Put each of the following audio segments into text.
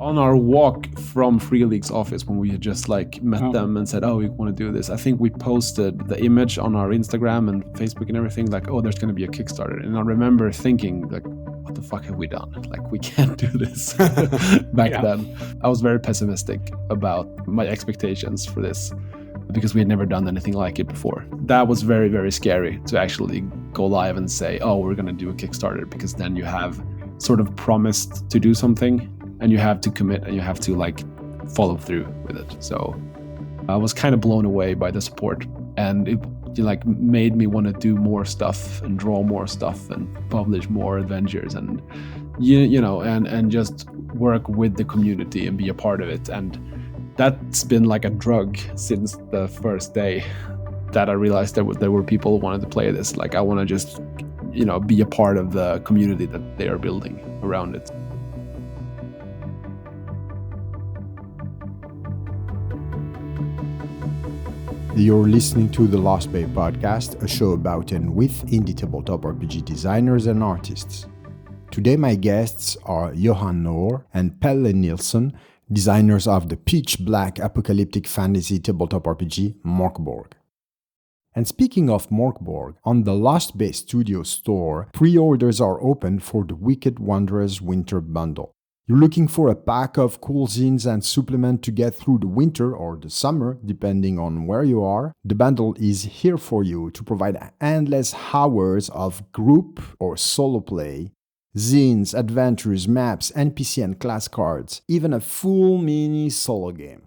On our walk from Free League's office, when we had just like met them and said, we want to do this, I think we posted the image on our Instagram and Facebook and everything, like, there's going to be a Kickstarter. And I remember thinking, like, what the fuck have we done? Like, we can't do this. Back then, I was very pessimistic about my expectations for this because we had never done anything like it before. That was very, very scary to actually go live and say, we're going to do a Kickstarter, because then you have sort of promised to do something and you have to commit and you have to like follow through with it. So I was kind of blown away by the support, and it like made me want to do more stuff and draw more stuff and publish more adventures and you know and just work with the community and be a part of it. And that's been like a drug since the first day that I realized there were people who wanted to play this. Like, I want to just be a part of the community that they are building around it. You're listening to the Lost Bay podcast, a show about and with indie tabletop RPG designers and artists. Today my guests are Johan Nohr and Pelle Nilsson, designers of the pitch black apocalyptic fantasy tabletop RPG Mörk Borg. And speaking of Mörk Borg, on the Lost Bay Studio store, pre-orders are open for the Wicked Wanderers Winter Bundle. You're looking for a pack of cool zines and supplement to get through the winter or the summer, depending on where you are? The bundle is here for you to provide endless hours of group or solo play, zines, adventures, maps, NPC and class cards, even a full mini solo game.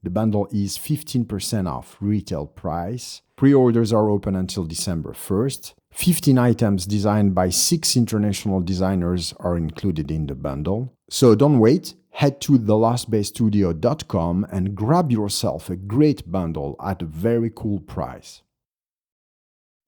The bundle is 15% off retail price. Pre-orders are open until December 1st. 15 items designed by 6 international designers are included in the bundle. So don't wait, head to thelostbaystudio.com and grab yourself a great bundle at a very cool price.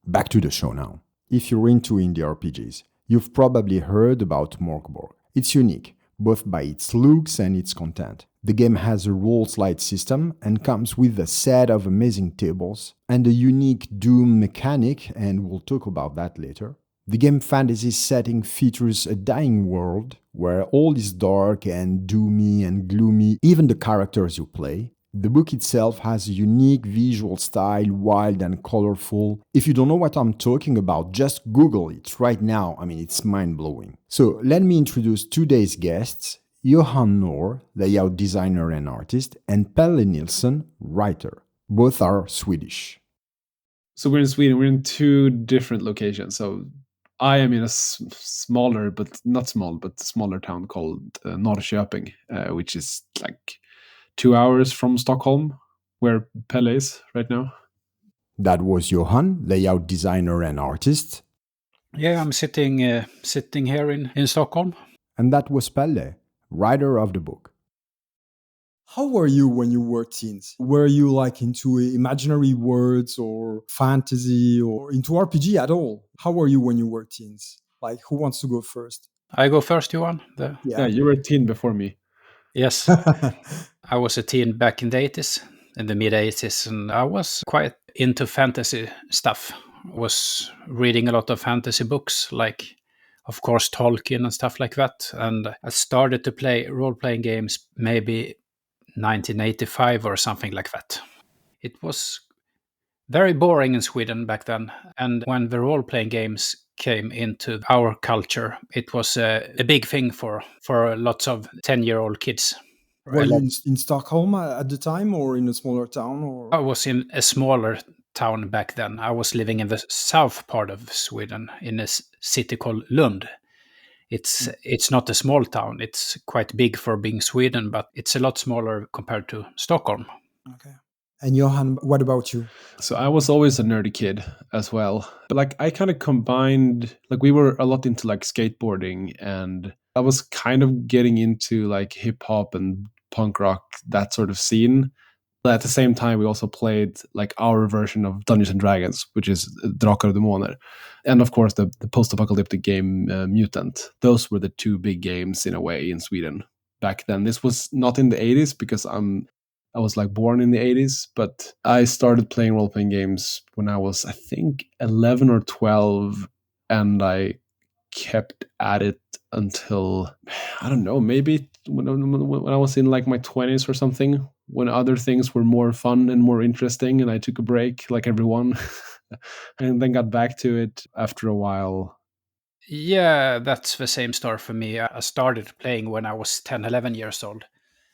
Back to the show now. If you're into indie RPGs, you've probably heard about Mörk Borg. It's unique, both by its looks and its content. The game has a roll slide system and comes with a set of amazing tables and a unique Doom mechanic, and we'll talk about that later. The game fantasy setting features a dying world where all is dark and doomy and gloomy, even the characters you play. The book itself has a unique visual style, wild and colorful. If you don't know what I'm talking about, just Google it right now. I mean, it's mind-blowing. So let me introduce today's guests, Johan Nohr, layout designer and artist, and Pelle Nilsson, writer. Both are Swedish. So we're in Sweden. We're in 2 different locations. So I am in a smaller, but not small, but smaller town called Norrköping, which is like 2 hours from Stockholm, where Pelle is right now. That was Johan, layout designer and artist. Yeah, I'm sitting here in Stockholm. And that was Pelle, writer of the book. How were you when you were teens? Were you like into imaginary worlds or fantasy or into RPG at all? How were you when you were teens? Like, who wants to go first? I go first, Johan. Yeah, you were a teen before me. Yes. I was a teen back in the 80s, in the mid-80s, and I was quite into fantasy stuff. I was reading a lot of fantasy books, like, of course, Tolkien and stuff like that. And I started to play role-playing games maybe 1985 or something like that. It was very boring in Sweden back then. And when the role-playing games came into our culture, it was a big thing for lots of 10-year-old kids. Were you in Stockholm at the time or in a smaller town? Or? I was in a smaller town back then. I was living in the south part of Sweden in a city called Lund. It's not a small town. It's quite big for being Sweden, but it's a lot smaller compared to Stockholm. Okay. And Johan, what about you? So I was always a nerdy kid as well. But like I kind of combined, like we were a lot into like skateboarding, and I was kind of getting into like hip hop and punk rock, that sort of scene. But at the same time, we also played like our version of Dungeons and Dragons, which is Drakar och Demoner. And of course, the post-apocalyptic game Mutant. Those were the 2 big games in a way in Sweden back then. This was not in the 80s because I was like born in the 80s, but I started playing role-playing games when I was, I think, 11 or 12, and I kept at it until, I don't know, maybe when I was in like my 20s or something, when other things were more fun and more interesting, and I took a break like everyone, and then got back to it after a while. Yeah, that's the same story for me. I started playing when I was 10, 11 years old.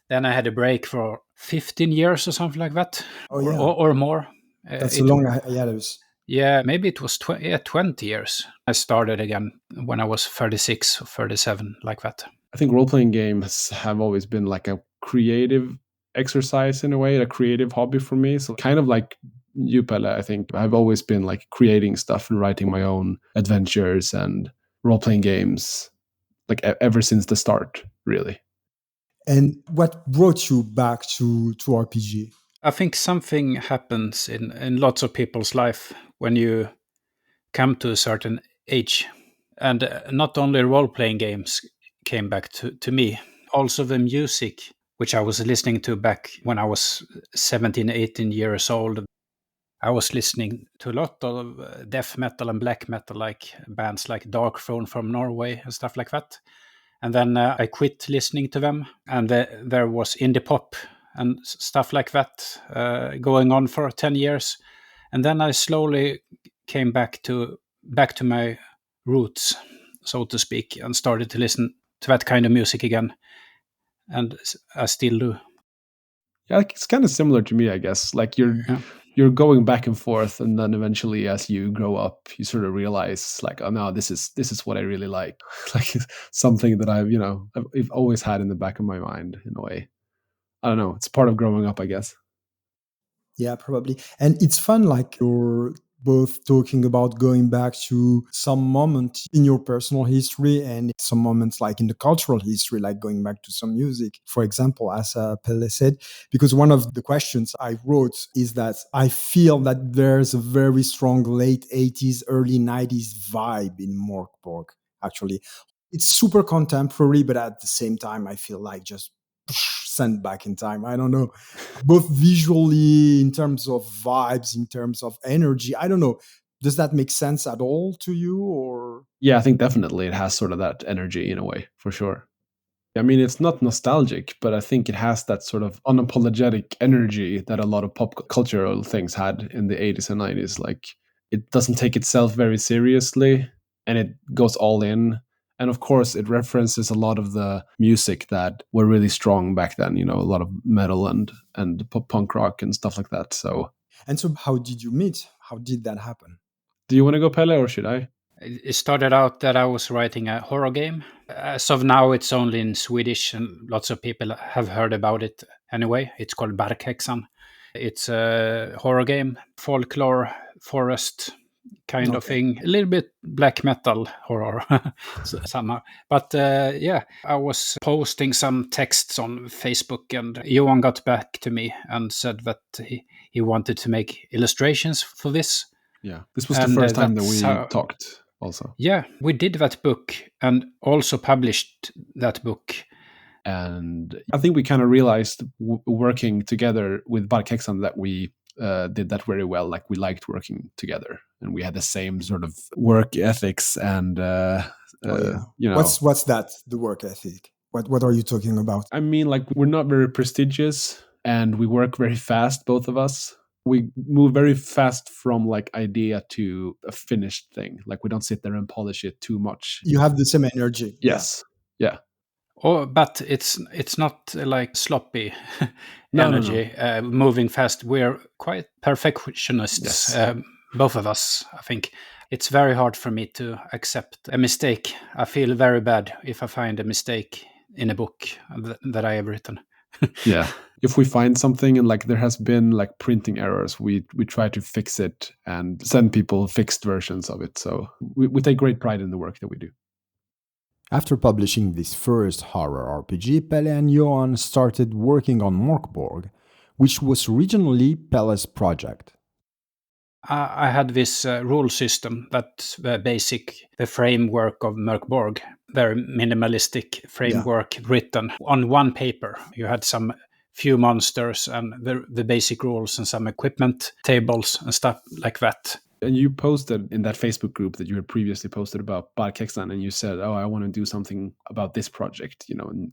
Then I had a break for 15 years or something like that, Oh yeah, or more. that's a long hiatus. Yeah, maybe it was 20 years. I started again when I was 36 or 37, like that. I think role-playing games have always been like a creative exercise in a way, a creative hobby for me. So kind of like you, Pelle, I think I've always been like creating stuff and writing my own adventures and role-playing games, like ever since the start, really. And what brought you back to RPG? I think something happens in lots of people's life when you come to a certain age. And not only role-playing games came back to me, also the music, which I was listening to back when I was 17, 18 years old. I was listening to a lot of death metal and black metal, like bands like Darkthrone from Norway and stuff like that. And then I quit listening to them, and there was indie pop and stuff like that going on for 10 years. And then I slowly came back to my roots, so to speak, and started to listen to that kind of music again. And I still do. Yeah, it's kind of similar to me, I guess. Like you're going back and forth, and then eventually, as you grow up, you sort of realize, like, oh no, this is what I really like. Like something that I've always had in the back of my mind in a way. I don't know. It's part of growing up, I guess. Yeah, probably. And it's fun, like you're both talking about going back to some moment in your personal history and some moments like in the cultural history, like going back to some music, for example, as Pelle said. Because one of the questions I wrote is that I feel that there's a very strong late 80s, early 90s vibe in Mörk Borg, actually. It's super contemporary, but at the same time, I feel like just sent back in time. I don't know, both visually, in terms of vibes, in terms of energy. I don't know. Does that make sense at all to you? Or Yeah, I think definitely it has sort of that energy in a way, for sure. I mean, it's not nostalgic, but I think it has that sort of unapologetic energy that a lot of pop cultural things had in the 80s and 90s. Like, it doesn't take itself very seriously, and it goes all in. And of course, it references a lot of the music that were really strong back then, a lot of metal and punk rock and stuff like that. So, how did you meet? How did that happen? do you want to go, Pelle, or should I? It started out that I was writing a horror game. As of now, it's only in Swedish, and lots of people have heard about it anyway. It's called Barkhäxan. It's a horror game, folklore, forest kind of thing. A little bit black metal horror somehow. But yeah, I was posting some texts on Facebook, and Johan got back to me and said that he wanted to make illustrations for this. Yeah, this was the first time that we talked also. Yeah, we did that book and also published that book. And I think we kind of realized working together with Barkhäxan that we did that very well. Like, we liked working together, and we had the same sort of work ethics. And what's that? The work ethic? What are you talking about? I mean, like, we're not very prestigious, and we work very fast, both of us. We move very fast from like idea to a finished thing. Like, we don't sit there and polish it too much. You have the same energy. Yes. Yeah. Oh, but it's not like sloppy energy. No. Moving fast. We're quite perfectionists, Yes. both of us. I think it's very hard for me to accept a mistake. I feel very bad if I find a mistake in a book that I have written. Yeah. If we find something and like there has been like printing errors, we try to fix it and send people fixed versions of it. So we take great pride in the work that we do. After publishing this first horror RPG, Pelle and Johan started working on Mörk Borg, which was originally Pelle's project. I had this rule system that's the framework of Mörk Borg, very minimalistic framework written on one paper. You had some few monsters and the basic rules and some equipment tables and stuff like that. And you posted in that Facebook group that you had previously posted about Barkexan, and you said, "Oh, I want to do something about this project,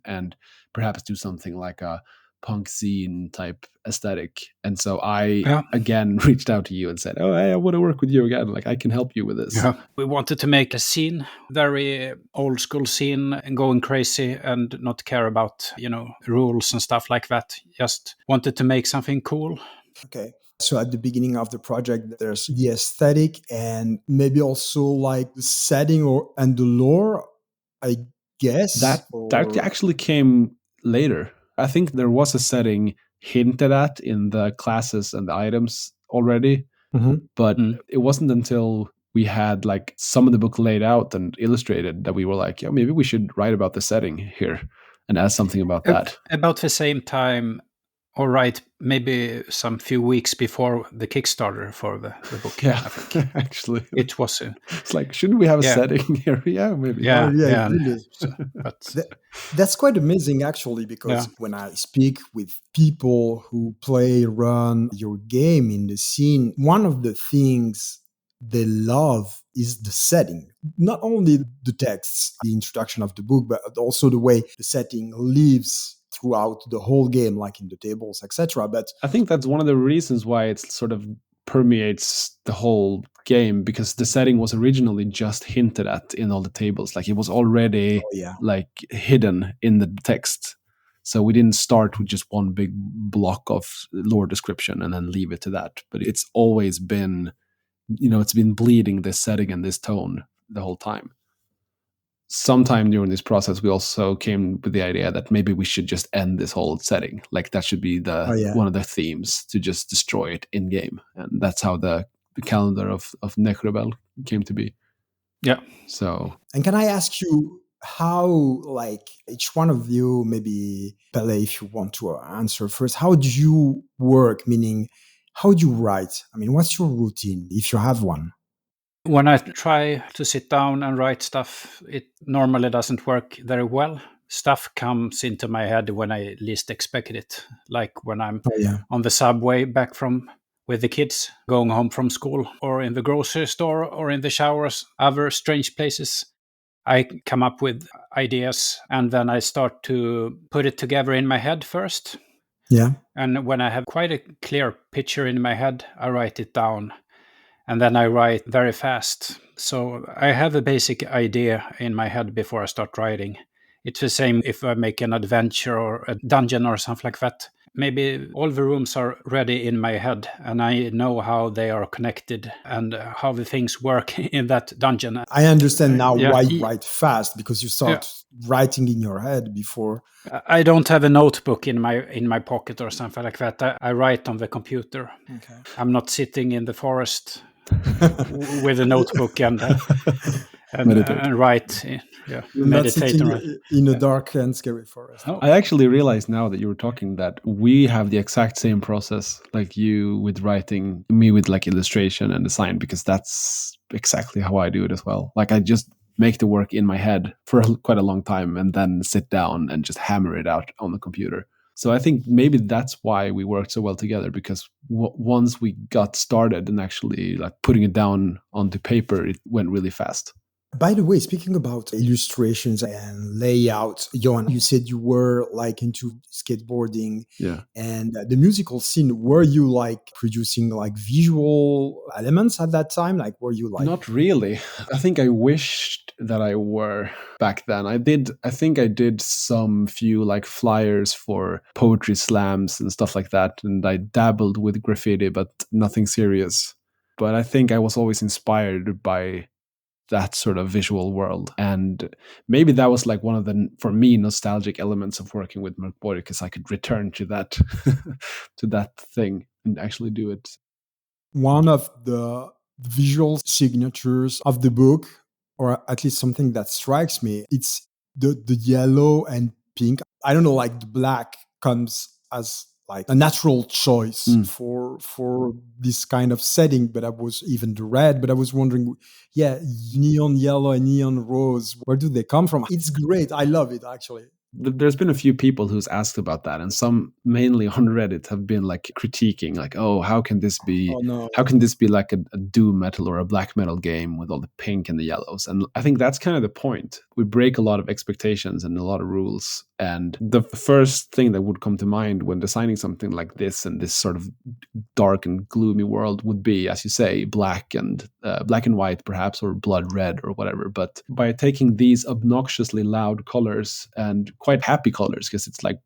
and perhaps do something like a punk zine type aesthetic." And so I again reached out to you and said, "Oh, hey, I want to work with you again. Like, I can help you with this." Yeah. We wanted to make a scene, very old school scene, and going crazy and not care about, rules and stuff like that. Just wanted to make something cool. Okay. So at the beginning of the project, there's the aesthetic and maybe also like the setting and the lore, I guess. That actually came later. I think there was a setting hinted at in the classes and the items already, but it wasn't until we had like some of the book laid out and illustrated that we were like, yeah, maybe we should write about the setting here and add something about that. About the same time, all right, maybe some few weeks before the Kickstarter for the book. Yeah, I think. Actually. It was... it's like, shouldn't we have a setting here? Yeah, maybe. Yeah, really. But that's quite amazing, actually, because when I speak with people who run your game in the scene, one of the things they love is the setting. Not only the texts, the introduction of the book, but also the way the setting lives throughout the whole game, like in the tables, etc. But I think that's one of the reasons why it sort of permeates the whole game, because the setting was originally just hinted at in all the tables. Like, it was already like hidden in the text. So we didn't start with just one big block of lore description and then leave it to that. But it's always been, it's been bleeding this setting and this tone the whole time. Sometime during this process, we also came with the idea that maybe we should just end this whole setting. Like, that should be one of the themes, to just destroy it in game. And that's how the Calendar of Nechrubel came to be. Yeah. So. And can I ask you how, like, each one of you, maybe Pelle, if you want to answer first, how do you work? Meaning, how do you write? I mean, what's your routine, if you have one? When I try to sit down and write stuff, it normally doesn't work very well. Stuff comes into my head when I least expect it. Like when I'm on the subway back with the kids, going home from school, or in the grocery store, or in the showers, other strange places. I come up with ideas, and then I start to put it together in my head first. Yeah. And when I have quite a clear picture in my head, I write it down. And then I write very fast. So I have a basic idea in my head before I start writing. It's the same if I make an adventure or a dungeon or something like that. Maybe all the rooms are ready in my head, and I know how they are connected and how the things work in that dungeon. I understand now why you write fast, because you start writing in your head before. I don't have a notebook in my pocket or something like that. I write on the computer. Okay. I'm not sitting in the forest with a notebook and write. Meditate in a dark and scary forest. Oh. I actually realized now that you were talking that we have the exact same process, like you with writing, me with like illustration and design, because that's exactly how I do it as well. Like, I just make the work in my head for quite a long time and then sit down and just hammer it out on the computer. So I think maybe that's why we worked so well together, because once we got started and actually like putting it down onto paper, it went really fast. By the way, speaking about illustrations and layout, Johan, you said you were like into skateboarding and the musical scene. Were you like producing like visual elements at that time? Like, were you like... Not really. I think I wished that I were back then. I think I did some few like flyers for poetry slams and stuff like that. And I dabbled with graffiti, but nothing serious. But I think I was always inspired by that sort of visual world. And maybe that was like one of the, for me, nostalgic elements of working with Mörk Borg, because I could return to that to that thing and actually do it. One of the visual signatures of the book, or at least something that strikes me, it's the yellow and pink. I don't know, like the black comes as like a natural choice for this kind of setting, but I was even the red, but I was wondering, neon yellow and neon rose, where do they come from? It's great. I love it, actually. There's been a few people who's asked about that, and some mainly on Reddit have been like critiquing, like, oh, how can this be Oh no. like a doom metal or a black metal game with all the pink and the yellows? And I think that's kind of the point. We break a lot of expectations and a lot of rules, and the first thing that would come to mind when designing something like this and this sort of dark and gloomy world would be, as you say, black and white perhaps, or blood red or whatever. But by taking these obnoxiously loud colors and quite happy colors, because it's like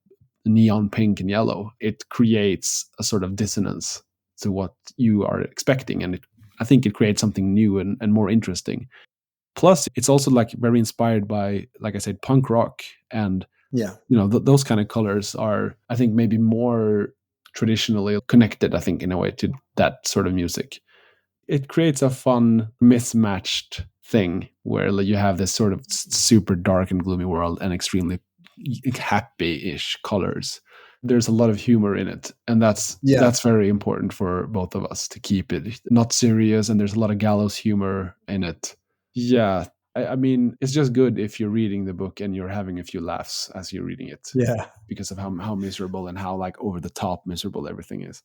neon pink and yellow, it creates a sort of dissonance to what you are expecting, and I think it creates something new and more interesting. Plus, it's also like very inspired by, like I said, punk rock, and Yeah. those kind of colors are, I think, maybe more traditionally connected, I think, in a way, to that sort of music. It creates a fun mismatched thing where you have this sort of super dark and gloomy world and extremely happy-ish colors. There's a lot of humor in it, and that's very important for both of us, to keep it not serious, and there's a lot of gallows humor in it. Yeah, I mean, it's just good if you're reading the book and you're having a few laughs as you're reading it. Yeah. Because of how miserable and how like over the top miserable everything is.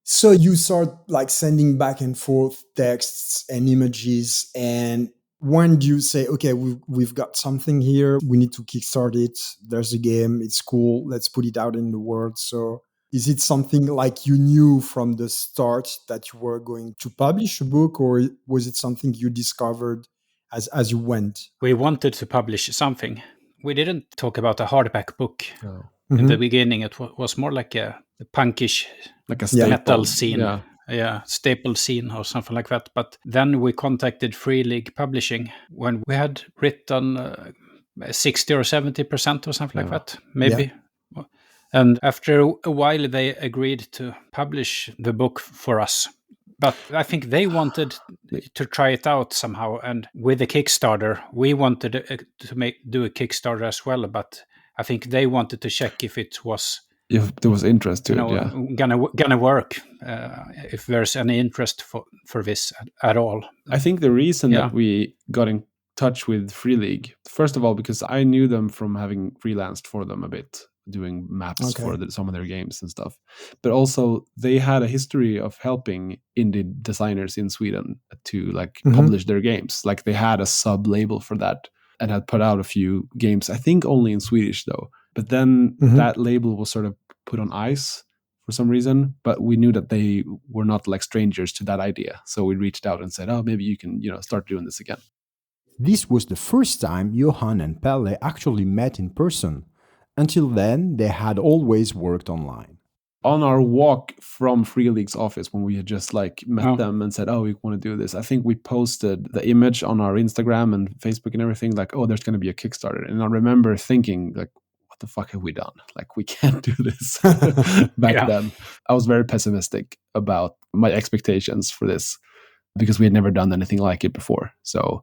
So you start like sending back and forth texts and images, and when do you say, okay, we've got something here, we need to kickstart it, there's a game, it's cool, let's put it out in the world? So is it something like you knew from the start that you were going to publish a book, or was it something you discovered as you went? We wanted to publish something. We didn't talk about a hardback book. Oh. In the beginning. It was more like a punkish, like a staple. Metal scene. Yeah, staple scene or something like that. But then we contacted Free League Publishing when we had written 60 or 70% or something like that, maybe. Yeah. And after a while, they agreed to publish the book for us. But I think they wanted to try it out somehow. And with the Kickstarter, we wanted to do a Kickstarter as well. But I think they wanted to check if it was, if there was interest to it, gonna work, if there's any interest for this at all. I think the reason that we got in touch with Free League, first of all, because I knew them from having freelanced for them a bit, doing maps for some of their games and stuff. But also they had a history of helping indie designers in Sweden to like publish their games. Like they had a sub label for that and had put out a few games, I think only in Swedish though. But then that label was sort of put on ice for some reason, but we knew that they were not like strangers to that idea. So we reached out and said, oh, maybe you can, start doing this again. This was the first time Johan and Pelle actually met in person. Until then, they had always worked online. On our walk from Free League's office, when we had just like met them and said, oh, we want to do this, I think we posted the image on our Instagram and Facebook and everything, like, oh, there's going to be a Kickstarter. And I remember thinking, like, what the fuck have we done? Like, we can't do this. Back then, I was very pessimistic about my expectations for this because we had never done anything like it before. So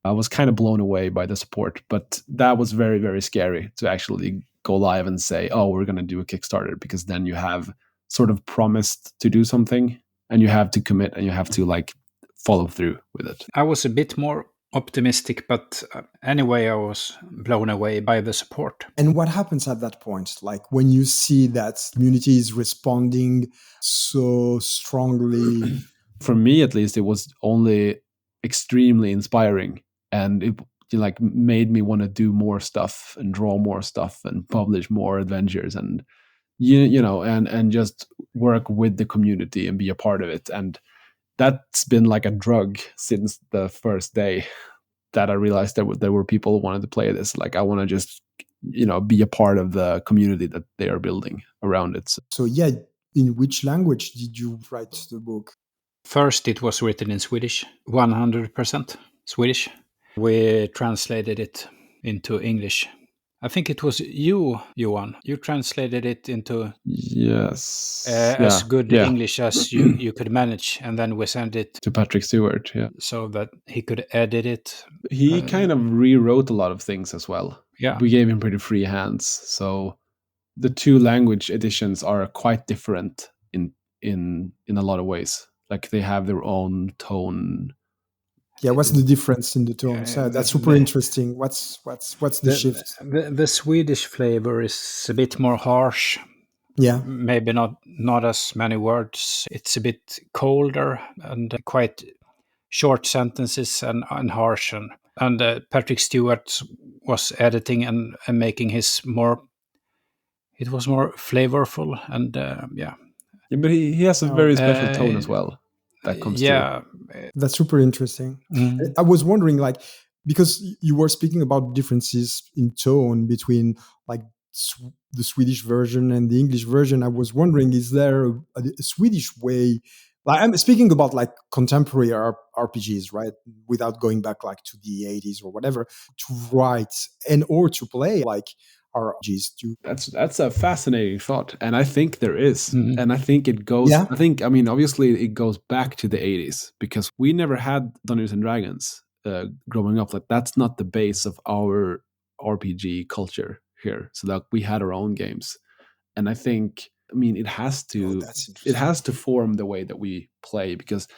I was kind of blown away by the support, but that was very, very scary to actually go live and say, oh, we're going to do a Kickstarter, because then you have sort of promised to do something and you have to commit and you have to like follow through with it. I was a bit more optimistic, but anyway, I was blown away by the support. And what happens at that point? Like when you see that community is responding so strongly? For me, at least, it was only extremely inspiring, and it like made me want to do more stuff and draw more stuff and publish more adventures and and just work with the community and be a part of it. And that's been like a drug since the first day that I realized that there were people who wanted to play this. Like, I want to just be a part of the community that they are building around it. So in which language did you write the book? First, it was written in Swedish, 100% Swedish. We translated it into English. I think it was you, Johan. You translated it into as good English as you could manage, and then we sent it to Patrick Stewart, so that he could edit it. He kind of rewrote a lot of things as well. Yeah, we gave him pretty free hands, so the two language editions are quite different in a lot of ways. Like, they have their own tone Yeah, what's the difference in the tones? That's super interesting. What's the shift? The Swedish flavor is a bit more harsh. Yeah. Maybe not as many words. It's a bit colder and quite short sentences and harsh. And Patrick Stewart was editing and making his more. It was more flavorful and Yeah, but he has a very special tone as well. That comes through. That's super interesting. I was wondering, like, because you were speaking about differences in tone between like the Swedish version and the English version. I was wondering, is there a Swedish way? Like, I'm speaking about like contemporary RPGs, right? Without going back like to the 80s or whatever, to write and or to play like RPGs too. That's a fascinating thought, and I think there is. Mhm. And I think it goes. Yeah. I mean, obviously, it goes back to the 80s because we never had Dungeons and Dragons growing up. Like that's not the base of our RPG culture here. So that we had our own games, and I think, I mean, it has That's interesting. to form the way that we play because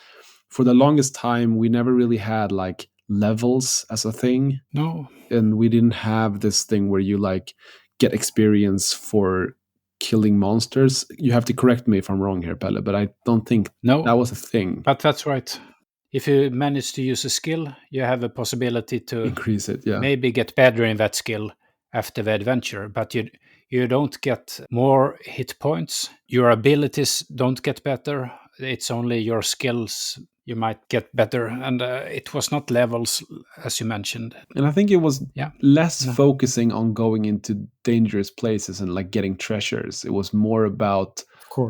for the longest time we never really had like levels as a thing. No. And we didn't have this thing where you like get experience for killing monsters. You have to correct me if I'm wrong here, Pelle, but I don't think that was a thing. But that's right. If you manage to use a skill, you have a possibility to increase it, yeah. Maybe get better in that skill after the adventure, but you don't get more hit points. Your abilities don't get better. It's only your skills you might get better, and it was not levels, as you mentioned. And I think it was less focusing on going into dangerous places and like getting treasures. It was more about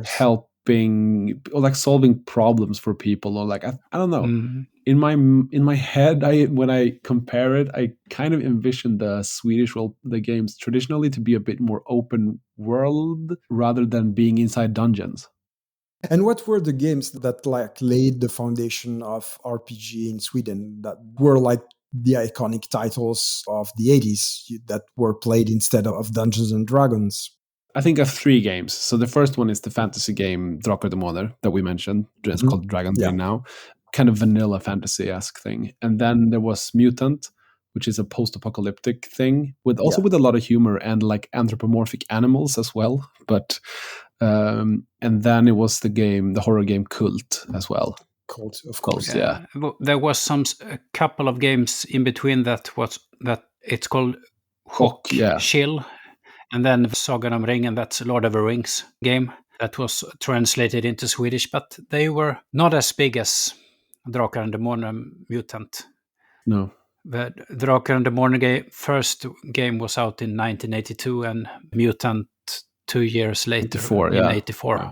helping or like solving problems for people, or like I don't know. Mm-hmm. In my head, when I compare it, I kind of envision the Swedish the games traditionally to be a bit more open world rather than being inside dungeons. And what were the games that like laid the foundation of RPG in Sweden that were like the iconic titles of the 80s that were played instead of Dungeons and Dragons? I think of 3 games. So the first one is the fantasy game Drakar och Demoner that we mentioned. It's called Dragon's Reign now. Kind of vanilla fantasy-esque thing. And then there was Mutant, which is a post-apocalyptic thing with a lot of humor and like anthropomorphic animals as well. But and then it was the horror game Cult as well. Cult, of course. Yeah. There was a couple of games in between that it's called Chock, Chill, and then Sagan om Ringen, that's Lord of the Rings game that was translated into Swedish, but they were not as big as Drakar and Demoner Mutant. No. The Drakar and Demoner first game was out in 1982 and Mutant 2 years later, 1984. Yeah.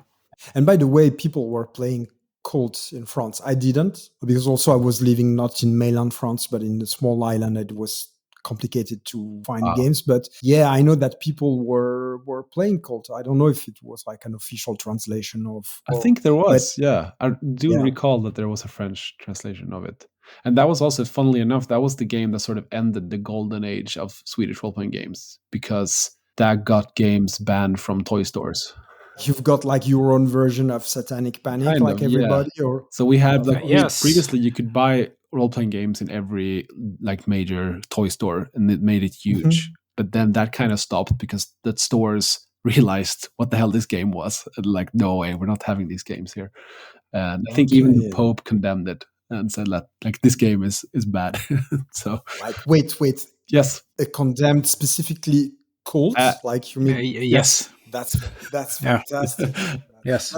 And by the way, people were playing Cult in France. I didn't, because also I was living not in mainland France, but in a small island. It was complicated to find games. But yeah, I know that people were playing Cult. I don't know if it was like an official translation of... I think there was, I do recall that there was a French translation of it. And that was also, funnily enough, that was the game that sort of ended the golden age of Swedish role-playing games, because that got games banned from toy stores. You've got like your own version of Satanic Panic, kind like everybody? Or so we had previously you could buy role-playing games in every like major toy store, and it made it huge. But then that kind of stopped because the stores realized what the hell this game was. And like, no way, we're not having these games here. And I think even the Pope condemned it and said that like this game is bad. So like wait. Yes. Condemned specifically Cult? Like you mean yes. That's fantastic. Yes.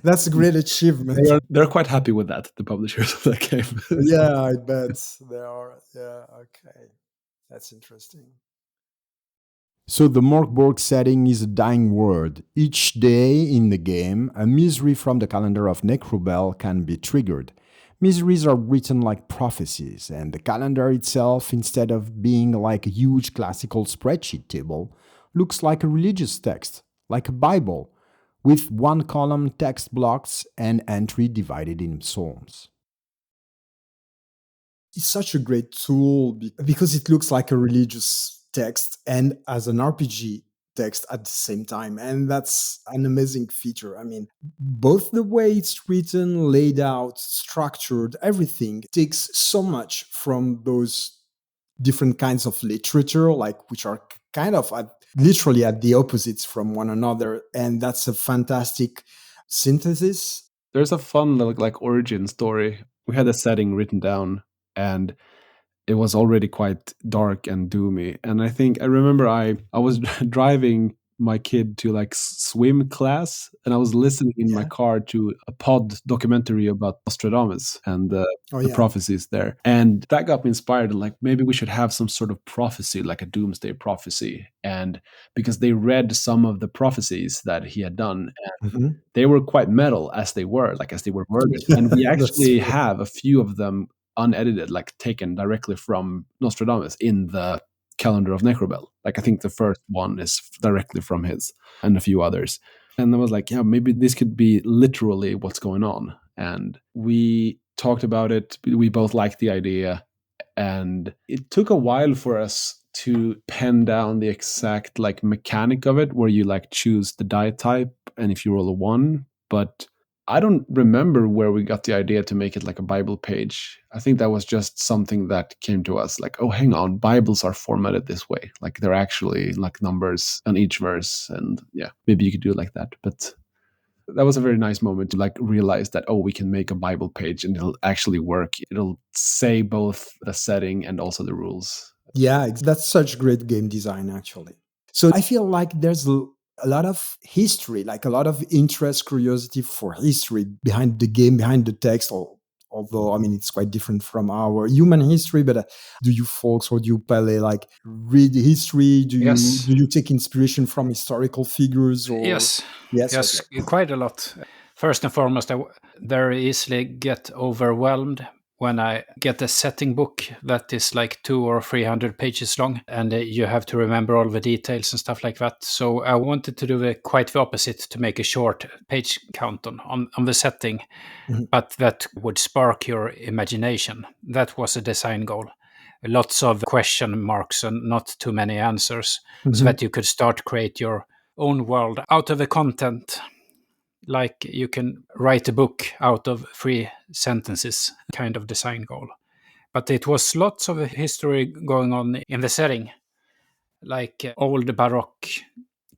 That's a great achievement. They're quite happy with that, the publishers of that game. Yeah, I bet they are. Yeah, okay. That's interesting. So the Mörk Borg setting is a dying world. Each day in the game, a misery from the Calendar of Nechrubel can be triggered. Miseries are written like prophecies, and the calendar itself, instead of being like a huge classical spreadsheet table, looks like a religious text, like a Bible, with one column text blocks and entry divided in psalms. It's such a great tool because it looks like a religious text, and as an RPG, text at the same time. And that's an amazing feature. I mean, both the way it's written, laid out, structured, everything takes so much from those different kinds of literature, like which are kind of literally at the opposites from one another. And that's a fantastic synthesis. There's a fun like origin story. We had a setting written down, and it was already quite dark and doomy. And I remember I was driving my kid to like swim class, and I was listening in my Yeah. car to a pod documentary about Nostradamus and the Yeah. prophecies there. And that got me inspired, like maybe we should have some sort of prophecy, like a doomsday prophecy. And because they read some of the prophecies that he had done, and Mhm. they were quite metal as they were worded. And we That's actually true. have a few of them unedited, like taken directly from Nostradamus in the Calendar of Nechrubel. Like I think the first one is directly from his, and a few others. And I was like, yeah, maybe this could be literally what's going on. And we talked about it. We both liked the idea. And it took a while for us to pen down the exact like mechanic of it, where you like choose the die type and if you roll a 1. But I don't remember where we got the idea to make it like a Bible page. I think that was just something that came to us like, oh, hang on, Bibles are formatted this way. Like they're actually like numbers on each verse. And yeah, maybe you could do it like that. But that was a very nice moment to like realize that, oh, we can make a Bible page and it'll actually work. It'll say both the setting and also the rules. Yeah, that's such great game design, actually. So I feel like there's a lot of history, like a lot of interest, curiosity for history behind the game, behind the text. Although, I mean, it's quite different from our human history. But do you folks or do you, Pele, like read history? Yes. Do you take inspiration from historical figures? Or Yes. yes, Yes, okay. quite a lot. First and foremost, I very easily get overwhelmed when I get a setting book that is like 200 or 300 pages long, and you have to remember all the details and stuff like that. So I wanted to do quite the opposite, to make a short page count on the setting, Mhm. but that would spark your imagination. That was a design goal. Lots of question marks and not too many answers, so that you could start create your own world out of the content. Like you can write a book out of 3 sentences, kind of design goal. But it was lots of history going on in the setting, like old Baroque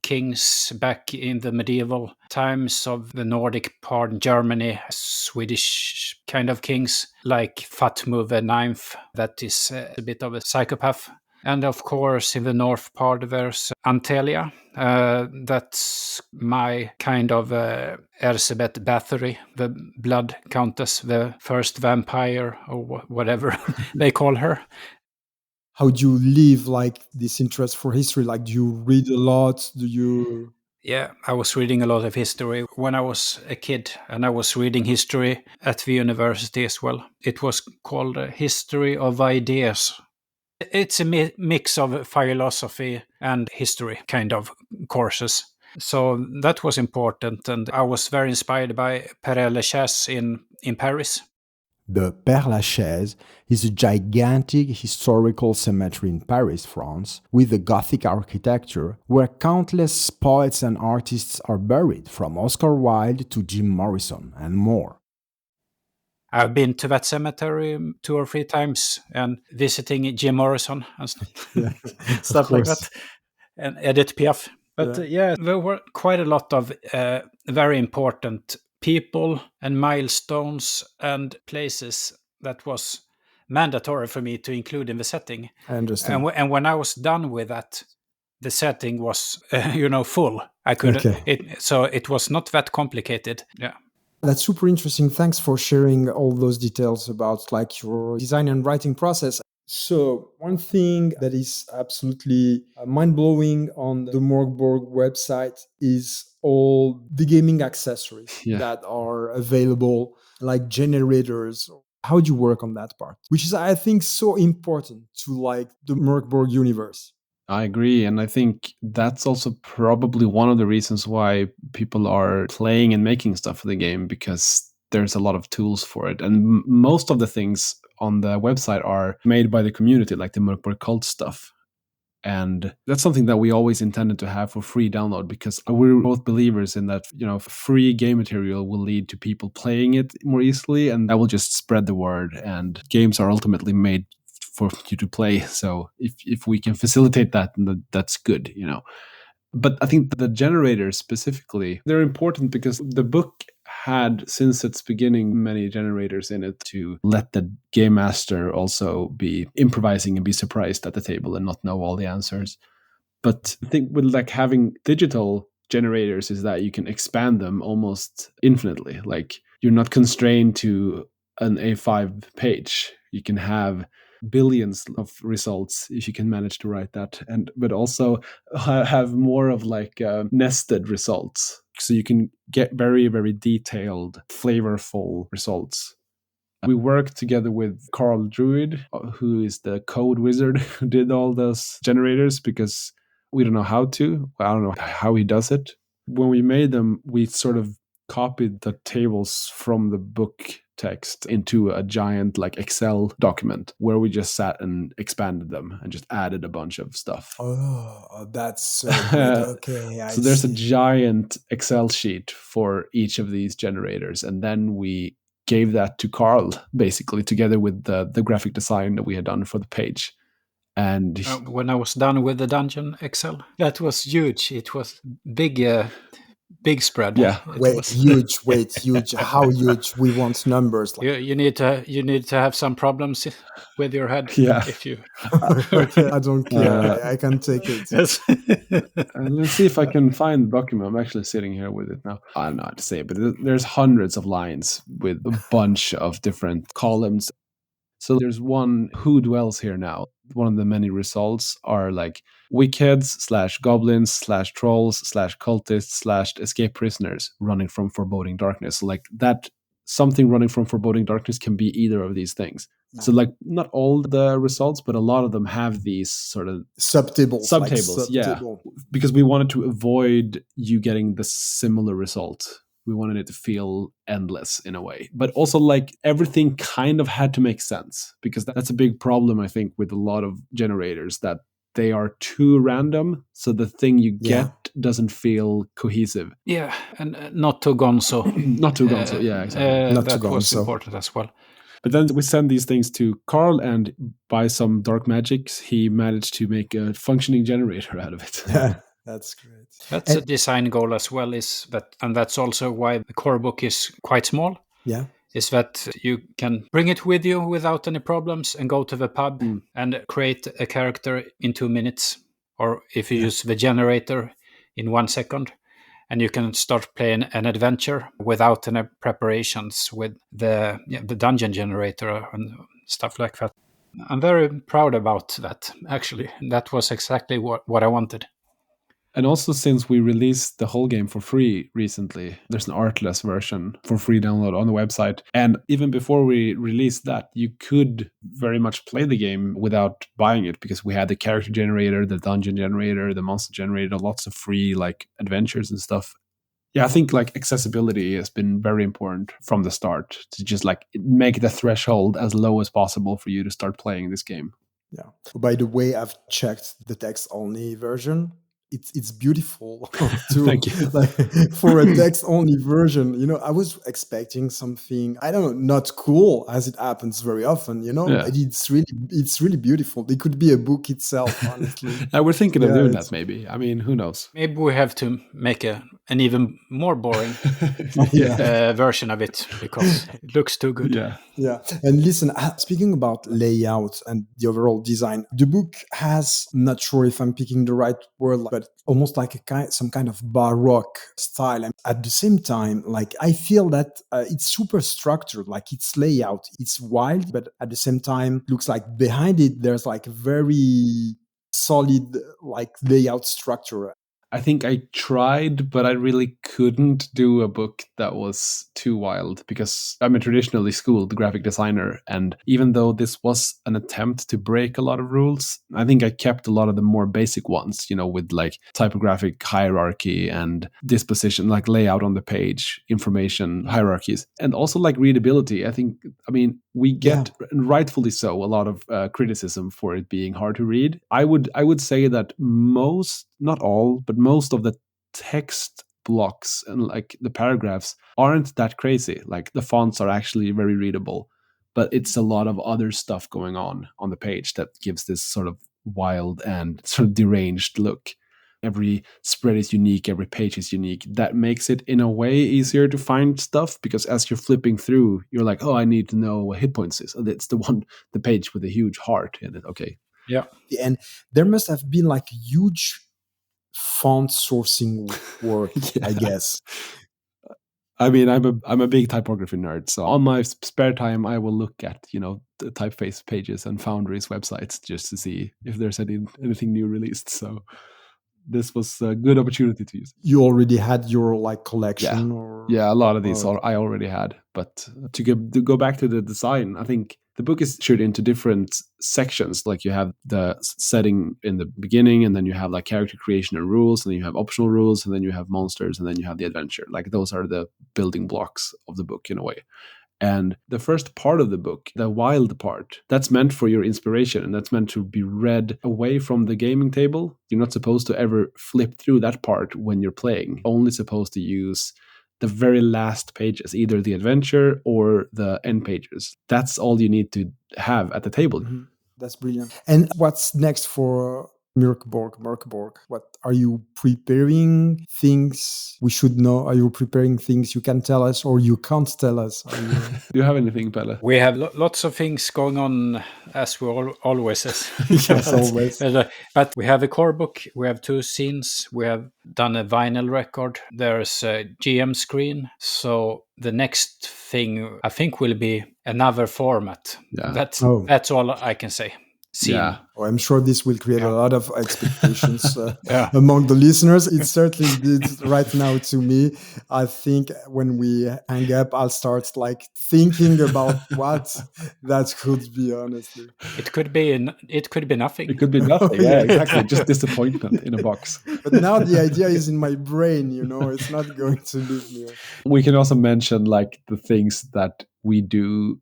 kings back in the medieval times of the Nordic part, Germany, Swedish kind of kings, like Fatmu the Ninth, that is a bit of a psychopath. And of course, in the north part, there's Antelia. That's my kind of Erzsébet Bathory, the Blood Countess, the first vampire, or whatever they call her. How do you live like this interest for history? Like, do you read a lot? Do you? Yeah, I was reading a lot of history when I was a kid, and I was reading history at the university as well. It was called History of Ideas. It's a mix of philosophy and history kind of courses. So that was important, and I was very inspired by Père Lachaise in Paris. The Père Lachaise is a gigantic historical cemetery in Paris, France, with a Gothic architecture where countless poets and artists are buried, from Oscar Wilde to Jim Morrison and more. I've been to that cemetery 2 or 3 times and visiting Jim Morrison and Yeah, stuff like that, and Edith Piaf. But Yeah. there were quite a lot of very important people and milestones and places that was mandatory for me to include in the setting. I understand. And when I was done with that, the setting was, full. I could, Okay. so it was not that complicated. Yeah. That's super interesting. Thanks for sharing all those details about like your design and writing process. So one thing that is absolutely mind-blowing on the Mörk Borg website is all the gaming accessories Yeah. that are available, like generators. How do you work on that part? Which is, I think, so important to like the Mörk Borg universe. I agree. And I think that's also probably one of the reasons why people are playing and making stuff for the game, because there's a lot of tools for it. And most of the things on the website are made by the community, like the Mörk Borg cult stuff. And that's something that we always intended to have for free download, because we're both believers in that, free game material will lead to people playing it more easily, and that will just spread the word. And games are ultimately made for you to play. So if we can facilitate that, then that's good, But I think the generators specifically, they're important because the book had, since its beginning, many generators in it to let the game master also be improvising and be surprised at the table and not know all the answers. But I think with like having digital generators is that you can expand them almost infinitely. Like you're not constrained to an A5 page. You can have billions of results if you can manage to write that, but also have more of like nested results, so you can get very, very detailed, flavorful results. We worked together with Carl Druid, who is the code wizard who did all those generators, because we don't know how to. I don't know how he does it. When we made them, we sort of copied the tables from the book text into a giant like Excel document where we just sat and expanded them and just added a bunch of stuff. Oh, that's so good. Okay, so there's a giant Excel sheet for each of these generators, and then we gave that to Carl, basically, together with the graphic design that we had done for the page. And when I was done with the dungeon Excel, that was huge. It was big spread. Yeah. Huge. How huge? We want numbers. You need to have some problems with your head. Yeah. If you. Okay, I don't care. I can take it. Yes. Let's see if I can find the document. I'm actually sitting here with it now. I don't know how to say it, but there's hundreds of lines with a bunch of different columns. So there's one, who dwells here now. One of the many results are like wickheads / goblins / trolls / cultists / escape prisoners running from foreboding darkness. So like that, something running from foreboding darkness can be either of these things. Yeah. So like not all the results, but a lot of them have these sort of subtables. Yeah, because we wanted to avoid you getting the similar result. We wanted it to feel endless in a way. But also like everything kind of had to make sense, because that's a big problem, I think, with a lot of generators, that they are too random. So the thing you get doesn't feel cohesive. Yeah, and not too gonzo. Not too gonzo, yeah, exactly. That was important as well. But then we send these things to Carl, and by some dark magics, he managed to make a functioning generator out of it. Yeah. That's great. That's a design goal as well, and that's also why the core book is quite small. Yeah. Is that you can bring it with you without any problems and go to the pub and create a character in 2 minutes. Or if you use the generator, in 1 second. And you can start playing an adventure without any preparations with the dungeon generator and stuff like that. I'm very proud about that, actually. That was exactly what I wanted. And also, since we released the whole game for free recently, there's an artless version for free download on the website. And even before we released that, you could very much play the game without buying it, because we had the character generator, the dungeon generator, the monster generator, lots of free like adventures and stuff. Yeah, I think like accessibility has been very important from the start, to just like make the threshold as low as possible for you to start playing this game. Yeah. By the way, I've checked the text-only version. It's beautiful too. Thank you. Like, for a text-only version, I was expecting something, I don't know, not cool, as it happens very often, Yeah. It's really beautiful. It could be a book itself, honestly. We're thinking of doing that, maybe. I mean, who knows? Maybe we have to make an even more boring version of it, because it looks too good. Yeah. And listen, speaking about layout and the overall design, the book has, I'm not sure if I'm picking the right word, but almost like some kind of baroque style. And at the same time, like, I feel that it's super structured, like its layout, it's wild, but at the same time, looks like behind it, there's like a very solid like layout structure. I think I tried, but I really couldn't do a book that was too wild because I'm a traditionally schooled graphic designer. And even though this was an attempt to break a lot of rules, I think I kept a lot of the more basic ones, with like typographic hierarchy and disposition, like layout on the page, information hierarchies, and also like readability. We get, rightfully so, a lot of criticism for it being hard to read. I would say that most, not all, but most of the text blocks and like the paragraphs aren't that crazy. Like the fonts are actually very readable, but it's a lot of other stuff going on the page that gives this sort of wild and sort of deranged look. Every spread is unique, every page is unique. That makes it in a way easier to find stuff because as you're flipping through, you're like, oh, I need to know what hit points is. Oh, it's the page with a huge heart in it. Okay. Yeah. And there must have been like huge font sourcing work, I guess. I mean, I'm a big typography nerd, so on my spare time, I will look at the typeface pages and Foundry's websites just to see if there's anything new released. So this was a good opportunity to use. You already had your like collection, yeah, a lot of these I already had. But to go back to the design, I think the book is structured into different sections. Like you have the setting in the beginning, and then you have like character creation and rules, and then you have optional rules, and then you have monsters, and then you have the adventure. Like those are the building blocks of the book in a way. And the first part of the book, the wild part, that's meant for your inspiration, and that's meant to be read away from the gaming table. You're not supposed to ever flip through that part when you're playing. Only supposed to use the very last pages, either the adventure or the end pages. That's all you need to have at the table. Mm-hmm. That's brilliant. And what's next for Mörk Borg? What are you preparing? Things we should know? Are you preparing things you can tell us or you can't tell us? Do you have anything, Pelle? We have lots of things going on, as we always say. Yes, always. But we have a core book. We have 2 scenes. We have done a vinyl record. There's a GM screen. So the next thing, I think, will be another format. Yeah. That's all I can say. Yeah. Oh, I'm sure this will create a lot of expectations among the listeners. It certainly did right now to me. I think when we hang up, I'll start like thinking about what that could be, honestly. It could be nothing. It could be nothing. Yeah, exactly. Just disappointment in a box. But now the idea is in my brain, it's not going to leave me. We can also mention like the things that we do,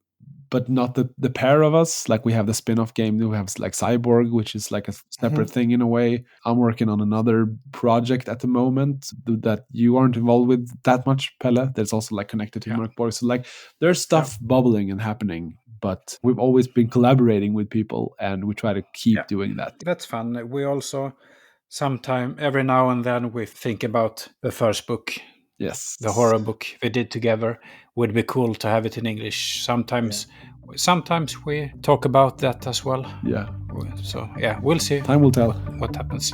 but not the pair of us. Like we have the spin-off game, we have like Cyborg, which is like a separate thing in a way. I'm working on another project at the moment that you aren't involved with that much, Pelle. That's also like connected to Mörk Borg. So like there's stuff bubbling and happening, but we've always been collaborating with people and we try to keep doing that. That's fun. We also every now and then we think about the first book. Yes. The horror book we did together. Would be cool to have it in English. Sometimes we talk about that as well. Yeah. So we'll see. Time will tell what happens.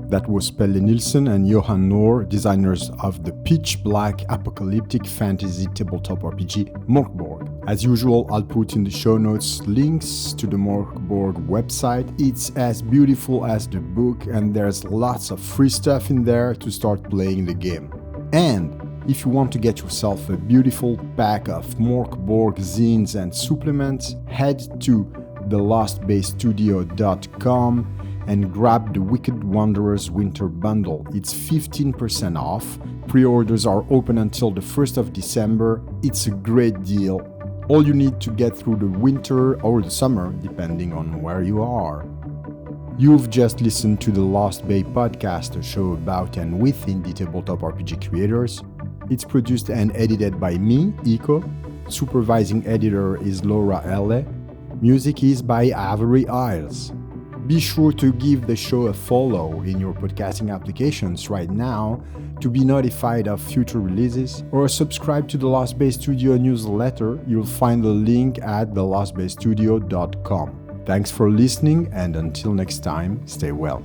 That was Pelle Nilsson and Johan Nohr, designers of the pitch black apocalyptic fantasy tabletop RPG Mörk Borg. As usual, I'll put in the show notes links to the Mörk Borg website. It's as beautiful as the book and there's lots of free stuff in there to start playing the game. And if you want to get yourself a beautiful pack of Mörk Borg zines and supplements, head to thelostbasestudio.com and grab the Wicked Wanderers Winter Bundle. It's 15% off. Pre-orders are open until the 1st of December. It's a great deal. All you need to get through the winter or the summer, depending on where you are. You've just listened to the Lost Bay podcast, a show about and with indie tabletop RPG creators. It's produced and edited by me, Iko. Supervising editor is Laura Elle. Music is by Avery Isles. Be sure to give the show a follow in your podcasting applications right now to be notified of future releases, or subscribe to the Lost Bay Studio newsletter. You'll find the link at thelostbaystudio.com. Thanks for listening, and until next time, stay well.